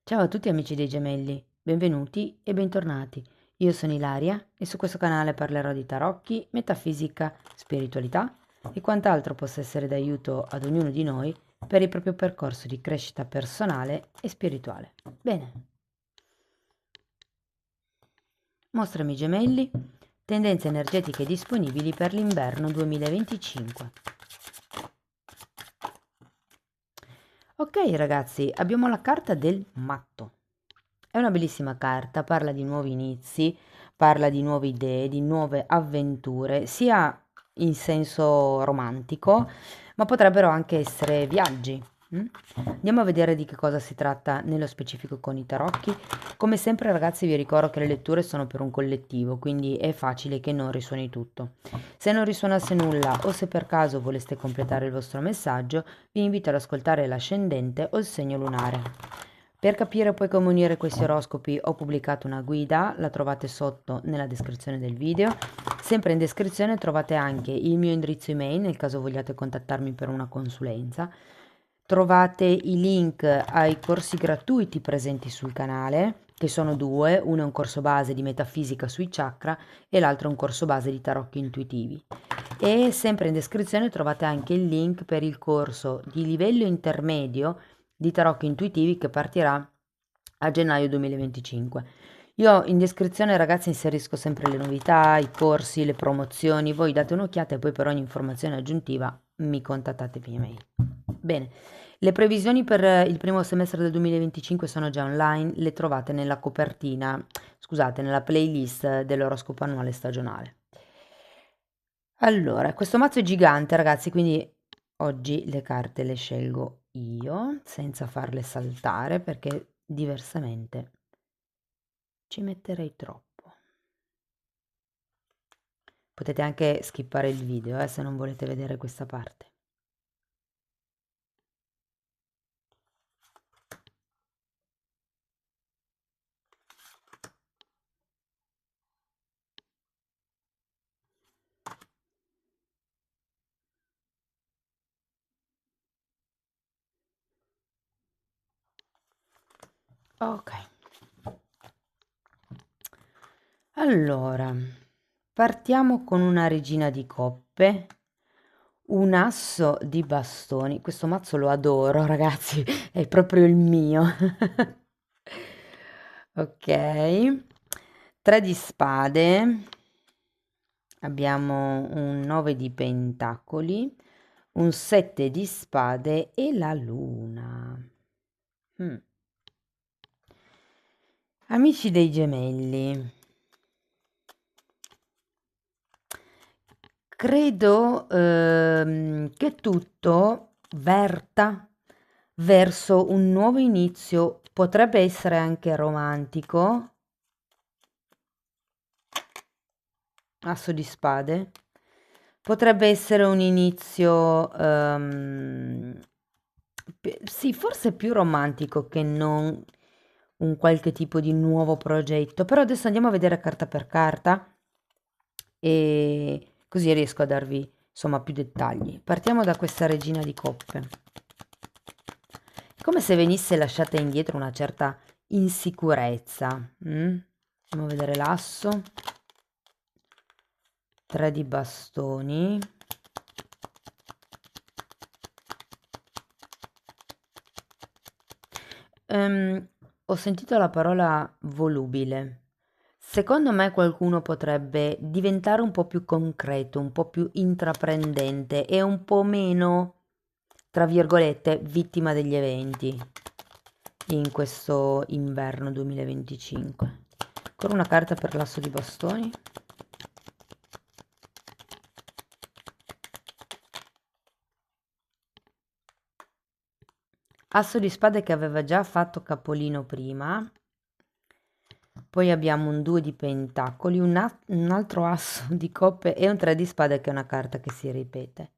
Ciao a tutti amici dei gemelli, benvenuti e bentornati. Io sono Ilaria e su questo canale parlerò di tarocchi, metafisica, spiritualità e quant'altro possa essere d'aiuto ad ognuno di noi per il proprio percorso di crescita personale e spirituale. Bene, mostrami gemelli, tendenze energetiche disponibili per l'inverno 2025. Ok ragazzi, abbiamo la carta del matto. È una bellissima carta, parla di nuovi inizi, parla di nuove idee, di nuove avventure, sia in senso romantico, ma potrebbero anche essere viaggi. Andiamo a vedere di che cosa si tratta nello specifico con i tarocchi. Come sempre ragazzi vi ricordo che le letture sono per un collettivo, quindi è facile che non risuoni tutto. Se non risuonasse nulla o se per caso voleste completare il vostro messaggio, vi invito ad ascoltare l'ascendente o il segno lunare. Per capire poi come unire questi oroscopi ho pubblicato una guida, la trovate sotto nella descrizione del video. Sempre in descrizione trovate anche il mio indirizzo email nel caso vogliate contattarmi per una consulenza. Trovate i link ai corsi gratuiti presenti sul canale, che sono due, uno è un corso base di metafisica sui chakra e l'altro è un corso base di tarocchi intuitivi. E sempre in descrizione trovate anche il link per il corso di livello intermedio di tarocchi intuitivi che partirà a gennaio 2025. Io in descrizione ragazzi inserisco sempre le novità, i corsi, le promozioni, voi date un'occhiata e poi per ogni informazione aggiuntiva mi contattate via mail. Bene, le previsioni per il primo semestre del 2025 sono già online, le trovate nella copertina, scusate, nella playlist dell'oroscopo annuale stagionale. Allora, questo mazzo è gigante, ragazzi, quindi oggi le carte le scelgo io, senza farle saltare, perché diversamente ci metterei troppo. Potete anche skippare il video, se non volete vedere questa parte. Ok. Allora, partiamo con una regina di coppe, un asso di bastoni. Questo mazzo lo adoro, ragazzi, è proprio il mio. Ok, tre di spade, abbiamo un 9 di pentacoli, un 7 di spade e la luna. Amici dei gemelli, credo che tutto verta verso un nuovo inizio, potrebbe essere anche romantico, asso di spade, potrebbe essere un inizio, sì, forse più romantico che non un qualche tipo di nuovo progetto, però adesso andiamo a vedere carta per carta e così riesco a darvi insomma più dettagli. Partiamo da questa regina di coppe. È come se venisse lasciata indietro una certa insicurezza. Andiamo a vedere l'asso, 3 di bastoni. Ho sentito la parola volubile. Secondo me qualcuno potrebbe diventare un po' più concreto, un po' più intraprendente e un po' meno, tra virgolette, vittima degli eventi in questo inverno 2025. Ancora una carta per l'asso di bastoni. Asso di spade che aveva già fatto capolino prima. Poi abbiamo un 2 di pentacoli, un altro asso di coppe e un 3 di spade che è una carta che si ripete.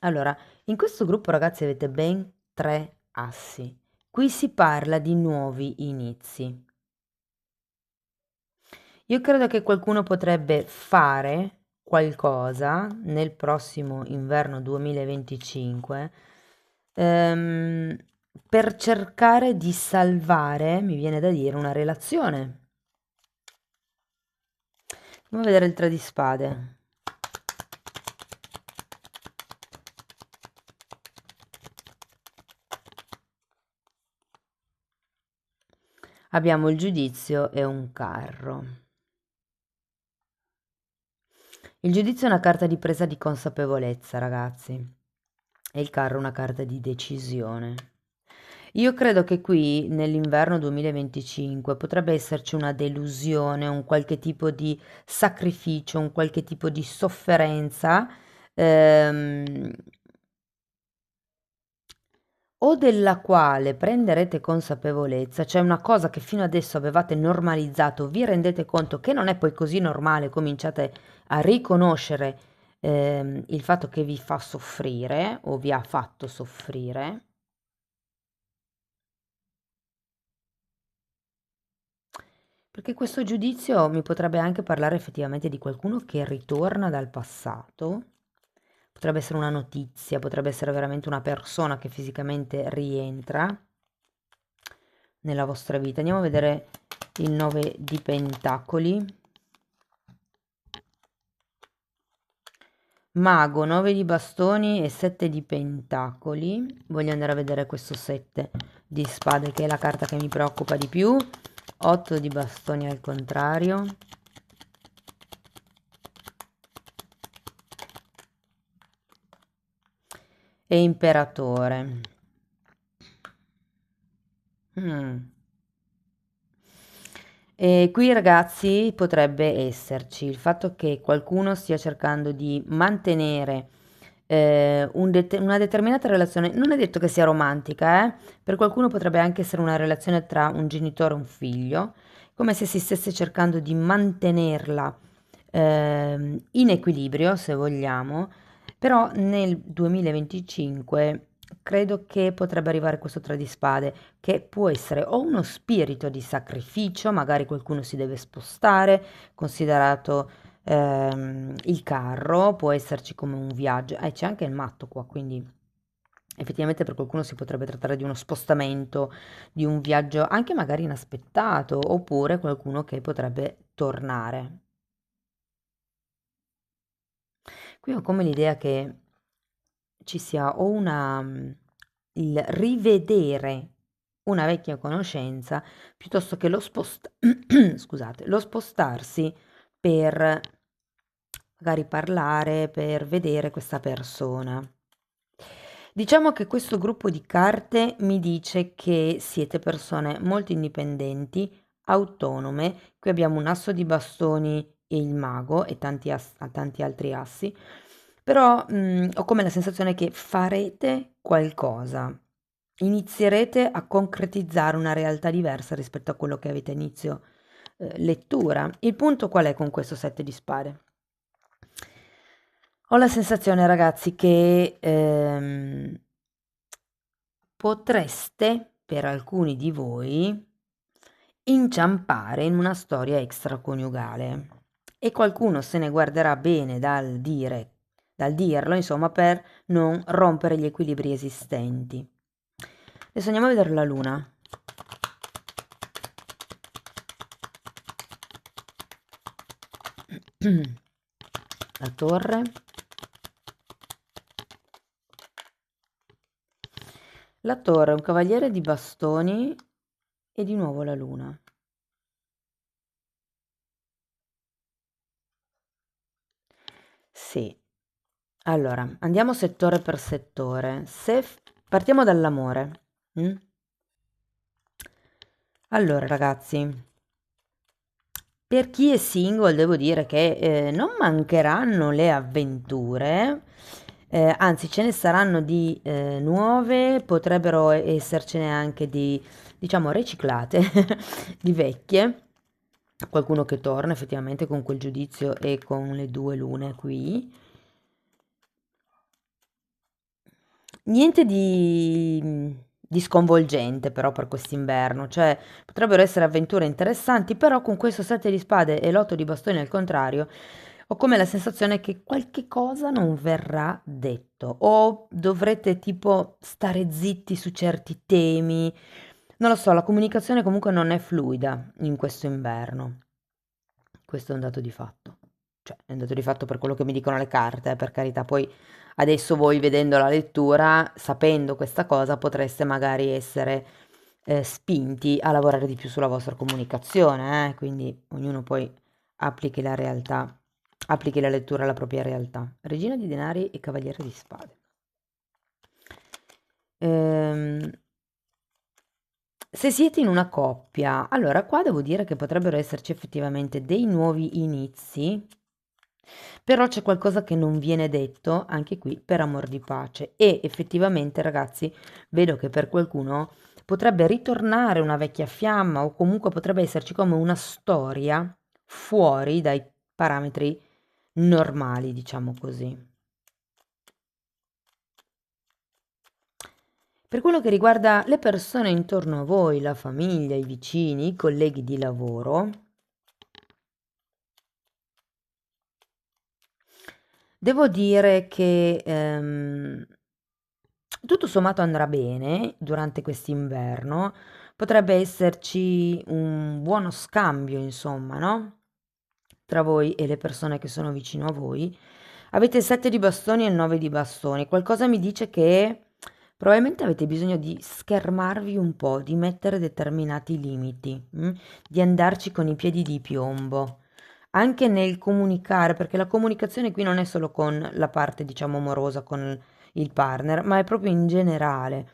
Allora, in questo gruppo ragazzi avete ben 3 assi. Qui si parla di nuovi inizi. Io credo che qualcuno potrebbe fare qualcosa nel prossimo inverno 2025, per cercare di salvare, mi viene da dire, una relazione. Andiamo a vedere il 3 di spade. Abbiamo il giudizio e un carro. Il giudizio è una carta di presa di consapevolezza, ragazzi, e il carro è una carta di decisione. Io credo che qui nell'inverno 2025 potrebbe esserci una delusione, un qualche tipo di sacrificio, un qualche tipo di sofferenza, ehm, o della quale prenderete consapevolezza, cioè una cosa che fino adesso avevate normalizzato, vi rendete conto che non è poi così normale, cominciate a riconoscere il fatto che vi fa soffrire o vi ha fatto soffrire. Perché questo giudizio mi potrebbe anche parlare effettivamente di qualcuno che ritorna dal passato, potrebbe essere una notizia, potrebbe essere veramente una persona che fisicamente rientra nella vostra vita. Andiamo a vedere il 9 di pentacoli. Mago, 9 di bastoni e 7 di pentacoli. Voglio andare a vedere questo 7 di spade, che è la carta che mi preoccupa di più. 8 di bastoni al contrario. E imperatore. Mm. E qui ragazzi potrebbe esserci il fatto che qualcuno stia cercando di mantenere una determinata relazione, non è detto che sia romantica, per qualcuno potrebbe anche essere una relazione tra un genitore e un figlio, come se si stesse cercando di mantenerla in equilibrio, se vogliamo, però nel 2025 credo che potrebbe arrivare questo 3 di spade, che può essere o uno spirito di sacrificio, magari qualcuno si deve spostare, considerato il carro, può esserci come un viaggio, c'è anche il matto qua, quindi effettivamente per qualcuno si potrebbe trattare di uno spostamento, di un viaggio anche magari inaspettato, oppure qualcuno che potrebbe tornare. Qui ho come l'idea che ci sia o il rivedere una vecchia conoscenza piuttosto che scusate, lo spostarsi per magari parlare, per vedere questa persona. Diciamo che questo gruppo di carte mi dice che siete persone molto indipendenti, autonome. Qui abbiamo un asso di bastoni e il mago e tanti altri assi. Però ho come la sensazione che farete qualcosa, inizierete a concretizzare una realtà diversa rispetto a quello che avete a inizio lettura. Il punto qual è con questo 7 di spade? Ho la sensazione, ragazzi, che potreste, per alcuni di voi, inciampare in una storia extraconiugale e qualcuno se ne guarderà bene dal dirlo, insomma, per non rompere gli equilibri esistenti. Adesso andiamo a vedere la luna. La torre. La torre, un cavaliere di bastoni e di nuovo la luna. Sì. Allora, andiamo settore per settore. Partiamo dall'amore. Mm? Allora, ragazzi, per chi è single devo dire che non mancheranno le avventure, anzi ce ne saranno di nuove, potrebbero essercene anche di, diciamo, riciclate, di vecchie. Qualcuno che torna effettivamente con quel giudizio e con le due lune qui. Niente di sconvolgente però per quest'inverno, cioè potrebbero essere avventure interessanti, però con questo 7 di spade e l'8 di bastoni al contrario, Ho come la sensazione che qualche cosa non verrà detto o dovrete tipo stare zitti su certi temi. Non lo so, la comunicazione comunque non è fluida in questo inverno. Questo è un dato di fatto. Cioè, è un dato di fatto per quello che mi dicono le carte, per carità. Poi adesso voi vedendo la lettura, sapendo questa cosa, potreste magari essere spinti a lavorare di più sulla vostra comunicazione, quindi ognuno poi applichi la realtà, applichi la lettura alla propria realtà. Regina di denari e cavaliere di spade. Ehm, Se siete in una coppia, allora qua devo dire che potrebbero esserci effettivamente dei nuovi inizi, però c'è qualcosa che non viene detto anche qui per amor di pace e effettivamente ragazzi vedo che per qualcuno potrebbe ritornare una vecchia fiamma o comunque potrebbe esserci come una storia fuori dai parametri normali, diciamo così. Per quello che riguarda le persone intorno a voi, la famiglia, i vicini, i colleghi di lavoro, devo dire che tutto sommato andrà bene durante quest'inverno, potrebbe esserci un buono scambio, insomma, no? Tra voi e le persone che sono vicino a voi. Avete il 7 di bastoni e il 9 di bastoni. Qualcosa mi dice che probabilmente avete bisogno di schermarvi un po', di mettere determinati limiti, di andarci con i piedi di piombo. Anche nel comunicare, perché la comunicazione qui non è solo con la parte, diciamo, amorosa, con il partner, ma è proprio in generale.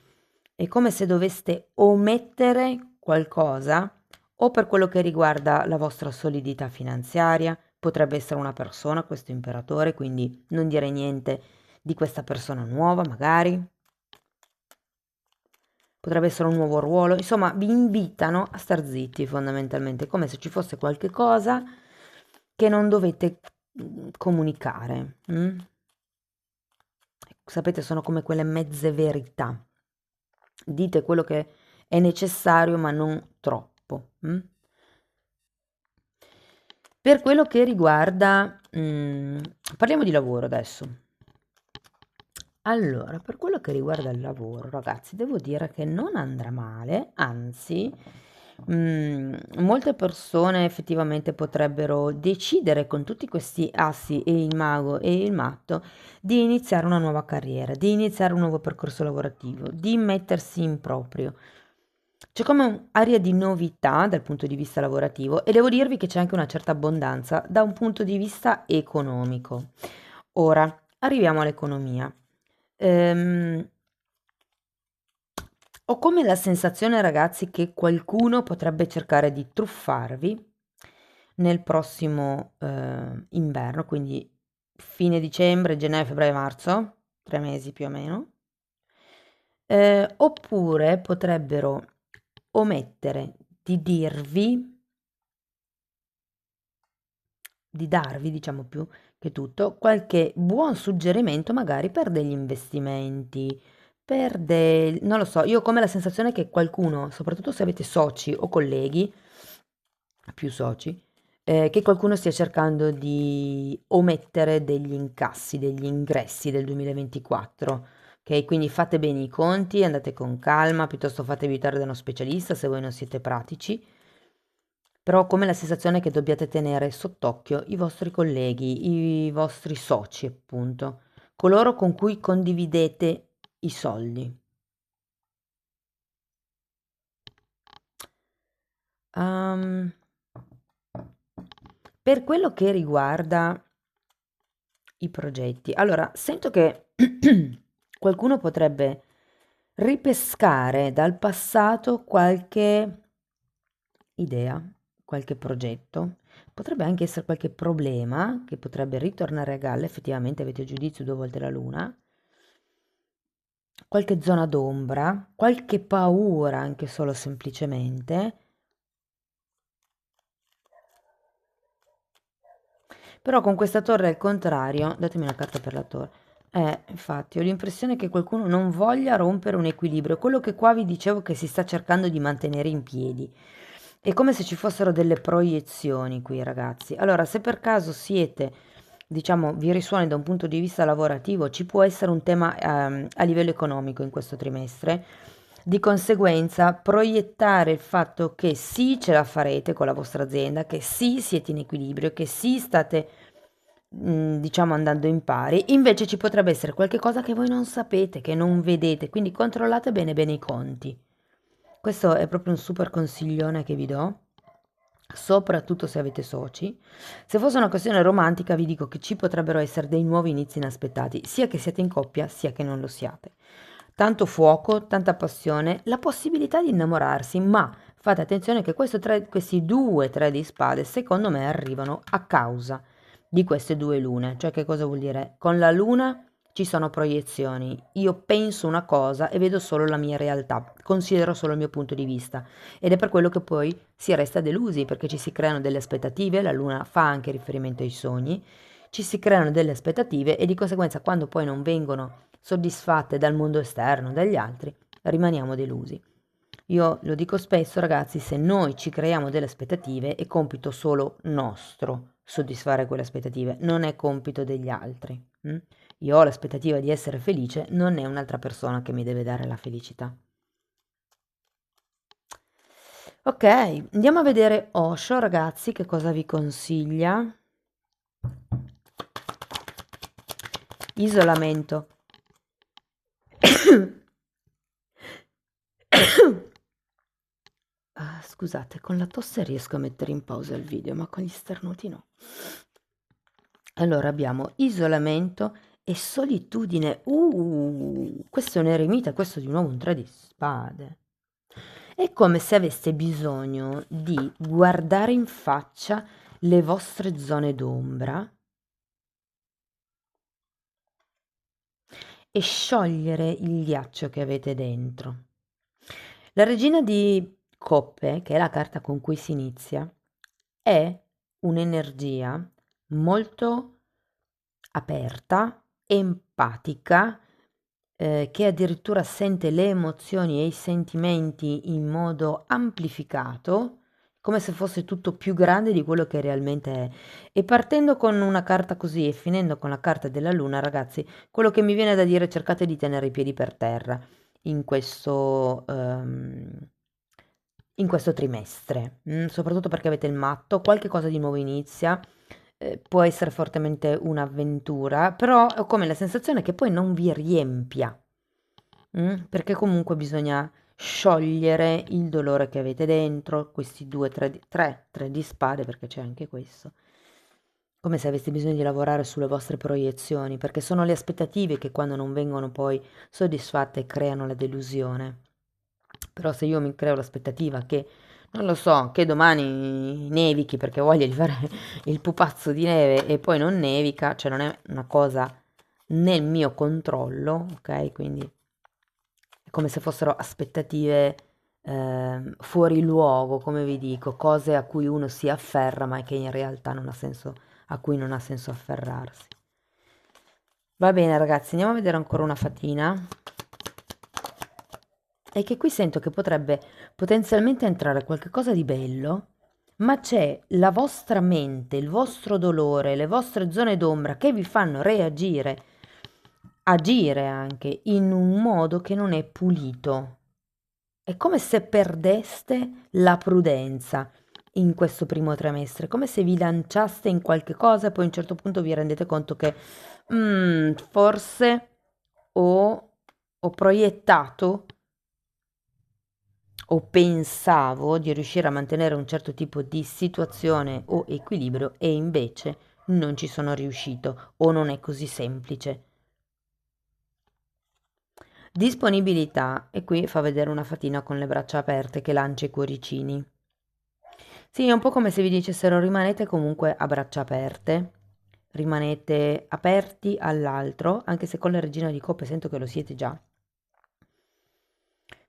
È come se doveste omettere qualcosa o per quello che riguarda la vostra solidità finanziaria, potrebbe essere una persona, questo imperatore, quindi non dire niente di questa persona nuova, magari. Potrebbe essere un nuovo ruolo, insomma, vi invitano a star zitti fondamentalmente, come se ci fosse qualche cosa che non dovete comunicare. Sapete, sono come quelle mezze verità. Dite quello che è necessario, ma non troppo. Per quello che riguarda, parliamo di lavoro adesso. Allora, per quello che riguarda il lavoro, ragazzi, devo dire che non andrà male, anzi, molte persone effettivamente potrebbero decidere con tutti questi assi e il mago e il matto di iniziare una nuova carriera, di iniziare un nuovo percorso lavorativo, di mettersi in proprio. C'è come un'aria di novità dal punto di vista lavorativo e devo dirvi che c'è anche una certa abbondanza da un punto di vista economico. Ora, arriviamo all'economia. Ehm, Ho come la sensazione, ragazzi, che qualcuno potrebbe cercare di truffarvi nel prossimo inverno, quindi fine dicembre, gennaio, febbraio, marzo, 3 mesi più o meno. Oppure potrebbero omettere di darvi, diciamo più che tutto, qualche buon suggerimento magari per degli investimenti, non lo so, io ho come la sensazione che qualcuno, soprattutto se avete soci o colleghi, più soci, che qualcuno stia cercando di omettere degli incassi, degli ingressi del 2024. Ok, quindi fate bene i conti, andate con calma, piuttosto fatevi aiutare da uno specialista se voi non siete pratici. Però ho come la sensazione che dobbiate tenere sott'occhio i vostri colleghi, i vostri soci, appunto, coloro con cui condividete i soldi. Ehm, per quello che riguarda i progetti, allora sento che qualcuno potrebbe ripescare dal passato qualche idea, qualche progetto, potrebbe anche essere qualche problema che potrebbe ritornare a galla, effettivamente avete giudizio 2 volte la luna, qualche zona d'ombra, qualche paura anche solo semplicemente, però con questa torre al contrario, datemi una carta per la torre. Infatti, ho l'impressione che qualcuno non voglia rompere un equilibrio, quello che qua vi dicevo che si sta cercando di mantenere in piedi. È come se ci fossero delle proiezioni qui, ragazzi. Allora, se per caso siete diciamo, vi risuoni da un punto di vista lavorativo, ci può essere un tema a livello economico in questo trimestre. Di conseguenza, proiettare il fatto che sì, ce la farete con la vostra azienda, che sì, siete in equilibrio, che sì, state, diciamo, andando in pari. Invece ci potrebbe essere qualche cosa che voi non sapete, che non vedete, quindi controllate bene bene i conti. Questo è proprio un super consiglione che vi do, soprattutto se avete soci. Se fosse una questione romantica, vi dico che ci potrebbero essere dei nuovi inizi inaspettati, sia che siate in coppia, sia che non lo siate. Tanto fuoco, tanta passione, la possibilità di innamorarsi, ma fate attenzione che questi due tre di spade, secondo me, arrivano a causa di queste due lune. Cioè, che cosa vuol dire? Con la luna ci sono proiezioni. Io penso una cosa e vedo solo la mia realtà, considero solo il mio punto di vista. Ed è per quello che poi si resta delusi, perché ci si creano delle aspettative, la luna fa anche riferimento ai sogni, ci si creano delle aspettative e di conseguenza quando poi non vengono soddisfatte dal mondo esterno, dagli altri, rimaniamo delusi. Io lo dico spesso, ragazzi, se noi ci creiamo delle aspettative è compito solo nostro soddisfare quelle aspettative, non è compito degli altri. Io ho l'aspettativa di essere felice, non è un'altra persona che mi deve dare la felicità. Ok, andiamo a vedere Osho, ragazzi, che cosa vi consiglia. Isolamento. Scusate, con la tosse riesco a mettere in pausa il video, ma con gli starnuti no. Allora abbiamo isolamento e solitudine. Questo è un eremita, questo di nuovo un tre di spade. È come se aveste bisogno di guardare in faccia le vostre zone d'ombra e sciogliere il ghiaccio che avete dentro. La regina di coppe, che è la carta con cui si inizia, è un'energia molto aperta, empatica, che addirittura sente le emozioni e i sentimenti in modo amplificato, come se fosse tutto più grande di quello che realmente è. E partendo con una carta così e finendo con la carta della luna, ragazzi, quello che mi viene da dire è cercate di tenere i piedi per terra in questo trimestre, soprattutto perché avete il matto, qualche cosa di nuovo inizia, può essere fortemente un'avventura, però ho come la sensazione che poi non vi riempia, perché comunque bisogna sciogliere il dolore che avete dentro, questi due, tre di spade, perché c'è anche questo. Come se aveste bisogno di lavorare sulle vostre proiezioni, perché sono le aspettative che quando non vengono poi soddisfatte creano la delusione. Però se io mi creo l'aspettativa che, non lo so, che domani nevichi perché ho voglia di fare il pupazzo di neve e poi non nevica, cioè non è una cosa nel mio controllo, ok? Quindi è come se fossero aspettative fuori luogo, come vi dico, cose a cui uno si afferra ma che in realtà non ha senso, a cui non ha senso afferrarsi. Va bene ragazzi, andiamo a vedere ancora una fatina. È che qui sento che potrebbe potenzialmente entrare qualcosa di bello, ma c'è la vostra mente, il vostro dolore, le vostre zone d'ombra che vi fanno reagire, agire anche in un modo che non è pulito. È come se perdeste la prudenza in questo primo trimestre, come se vi lanciaste in qualche cosa e poi a un certo punto vi rendete conto che forse ho proiettato o pensavo di riuscire a mantenere un certo tipo di situazione o equilibrio e invece non ci sono riuscito o non è così semplice. Disponibilità, e qui fa vedere una fatina con le braccia aperte che lancia i cuoricini. Sì, è un po' come se vi dicessero rimanete comunque a braccia aperte, rimanete aperti all'altro, anche se con la regina di coppe sento che lo siete già.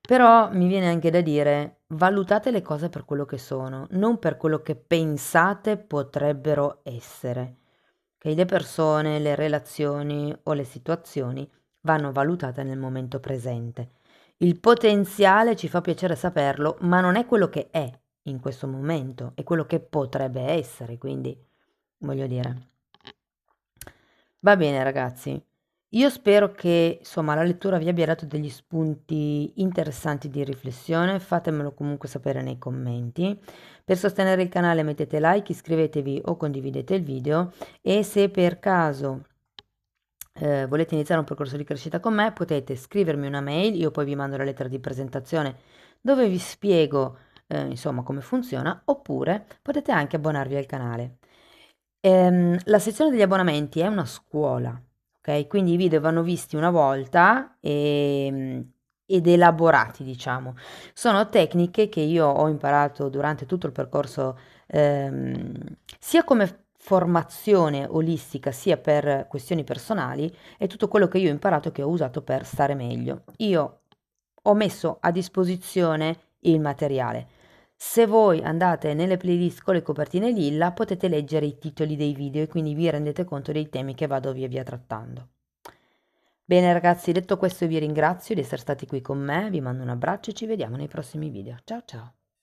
Però mi viene anche da dire, valutate le cose per quello che sono, non per quello che pensate potrebbero essere. Che le persone, le relazioni o le situazioni vanno valutate nel momento presente. Il potenziale ci fa piacere saperlo, ma non è quello che è in questo momento, è quello che potrebbe essere, quindi voglio dire, Va bene ragazzi, io spero che insomma la lettura vi abbia dato degli spunti interessanti di riflessione, fatemelo comunque sapere nei commenti. Per sostenere il canale mettete like, iscrivetevi o condividete il video e se per caso volete iniziare un percorso di crescita con me potete scrivermi una mail, io poi vi mando la lettera di presentazione dove vi spiego insomma come funziona, oppure potete anche abbonarvi al canale. La sezione degli abbonamenti è una scuola, ok? Quindi i video vanno visti una volta ed elaborati, diciamo. Sono tecniche che io ho imparato durante tutto il percorso, sia come formazione olistica, sia per questioni personali, e tutto quello che io ho imparato e che ho usato per stare meglio. Io ho messo a disposizione il materiale. Se voi andate nelle playlist con le copertine lilla, potete leggere i titoli dei video e quindi vi rendete conto dei temi che vado via via trattando. Bene ragazzi, detto questo vi ringrazio di essere stati qui con me, vi mando un abbraccio e ci vediamo nei prossimi video. Ciao ciao!